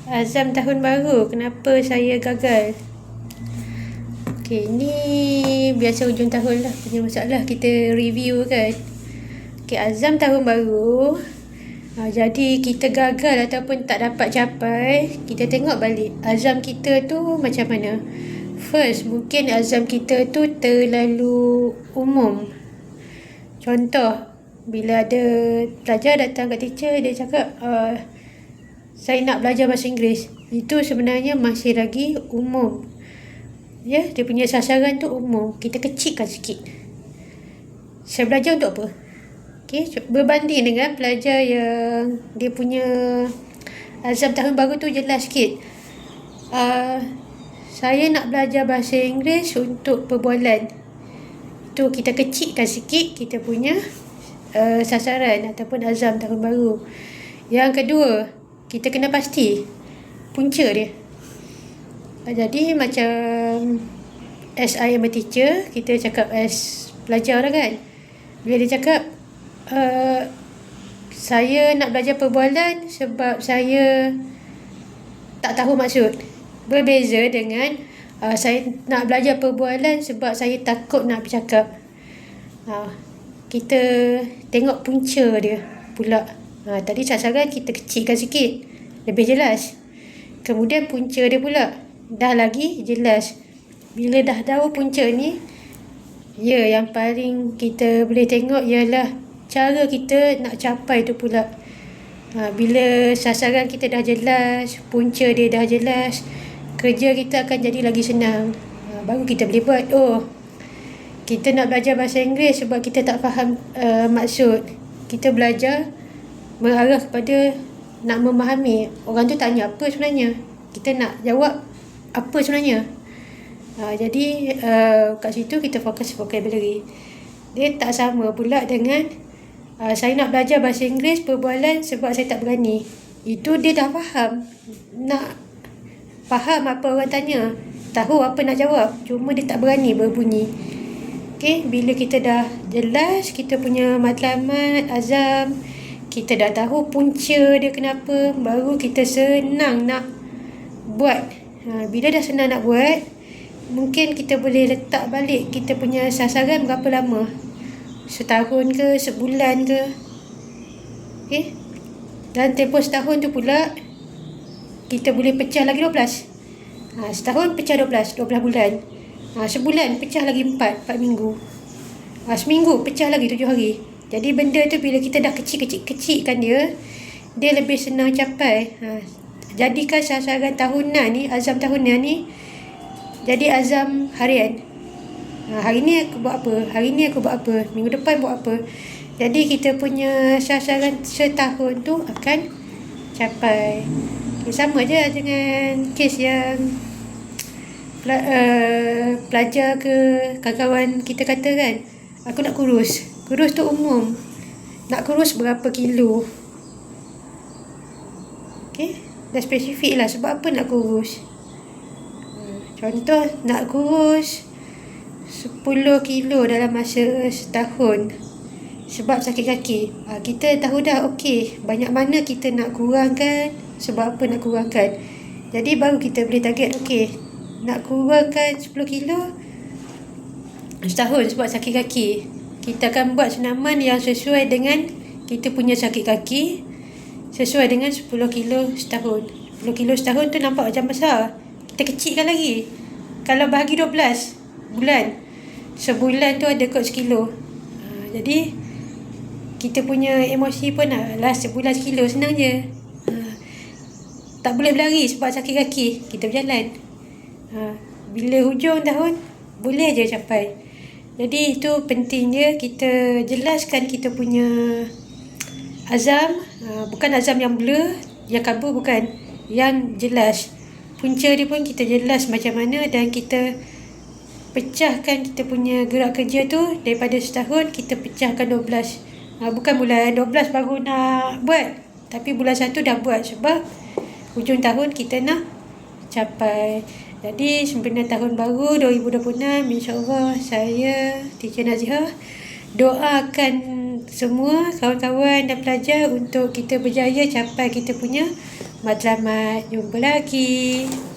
Azam tahun baru, kenapa saya gagal? Okey, ni biasa hujung tahun lah punya masalah, kita review kan. Okey, azam tahun baru. Jadi kita gagal ataupun tak dapat capai, kita tengok balik azam kita tu macam mana. First, mungkin azam kita tu terlalu umum. Contoh, bila ada pelajar datang kat teacher, dia cakap saya nak belajar bahasa Inggeris. Itu sebenarnya masih lagi umum. Ya, dia punya sasaran tu umum. Kita kecilkan sikit. Saya belajar untuk apa? Okey, berbanding dengan pelajar yang dia punya azam tahun baru tu jelas sikit. Saya nak belajar bahasa Inggeris untuk perbualan. Itu kita kecilkan sikit kita punya sasaran ataupun azam tahun baru. Yang kedua, kita kena pasti punca dia. Jadi macam as I am a teacher, kita cakap as pelajar lah kan. Bila dia cakap saya nak belajar perbualan sebab saya tak tahu maksud. Berbeza dengan saya nak belajar perbualan sebab saya takut nak bercakap. Kita tengok punca dia pula. Tadi sasaran kita kecilkan sikit, lebih jelas. Kemudian punca dia pula dah lagi jelas. Bila dah tahu punca ni, yang paling kita boleh tengok ialah cara kita nak capai tu pula. Bila sasaran kita dah jelas, punca dia dah jelas, kerja kita akan jadi lagi senang. Baru kita boleh buat. Kita nak belajar bahasa Inggeris sebab kita tak faham maksud. Kita belajar mengarah kepada nak memahami orang tu tanya apa sebenarnya. Kita nak jawab apa sebenarnya. Jadi kat situ kita fokus vocabulary. Dia tak sama pula dengan saya nak belajar bahasa Inggeris perbualan sebab saya tak berani. Itu dia dah faham. Nak faham apa orang tanya, tahu apa nak jawab, cuma dia tak berani berbunyi. Okey, bila kita dah jelas kita punya matlamat, azam, kita dah tahu punca dia kenapa, baru kita senang nak buat. Bila dah senang nak buat, mungkin kita boleh letak balik kita punya sasaran berapa lama. Setahun ke, sebulan ke. Okey. Dan tempoh setahun tu pula kita boleh pecah lagi 12. Setahun pecah 12 bulan. Sebulan pecah lagi 4 minggu. Seminggu pecah lagi 7 hari. Jadi benda tu bila kita dah kecilkan dia lebih senang capai. Jadikan sasaran tahunan ni, azam tahunan ni jadi azam harian. Hari ni aku buat apa, hari ni aku buat apa, minggu depan buat apa. Jadi kita punya sasaran setahun tu akan capai. Sama je dengan kes yang pelajar ke kawan-kawan kita kata kan, aku nak kurus. Kurus tu umum. Nak kurus berapa kilo. Okey, dah spesifik lah sebab apa nak kurus. Contoh, nak kurus 10 kilo dalam masa setahun sebab sakit kaki. Kita tahu dah, okey, banyak mana kita nak kurangkan, sebab apa nak kurangkan. Jadi baru kita boleh target, okey, nak kurangkan 10 kilo setahun sebab sakit kaki. Kita akan buat senaman yang sesuai dengan kita punya sakit kaki, sesuai dengan 10 kilo setahun. 10 kilo setahun tu nampak macam besar. Kita kecilkan lagi. Kalau bahagi 12 bulan, sebulan tu ada kot sekilo. Jadi kita punya emosi pun last sebulan sekilo, senang je. Tak boleh berlari sebab sakit kaki, kita berjalan. Bila hujung tahun boleh je capai. Jadi itu pentingnya kita jelaskan kita punya azam. Bukan azam yang blur, yang kabur, bukan, yang jelas. Punca dia pun kita jelas macam mana, dan kita pecahkan kita punya gerak kerja tu daripada setahun, kita pecahkan 12. Bukan bulan 12 baru nak buat, tapi bulan 1 dah buat sebab hujung tahun kita nak capai. Jadi sempena tahun baru 2026, insyaAllah saya, Teacher Nazihah, doakan semua kawan-kawan dan pelajar untuk kita berjaya capai kita punya Matlamat. Jumpa lagi.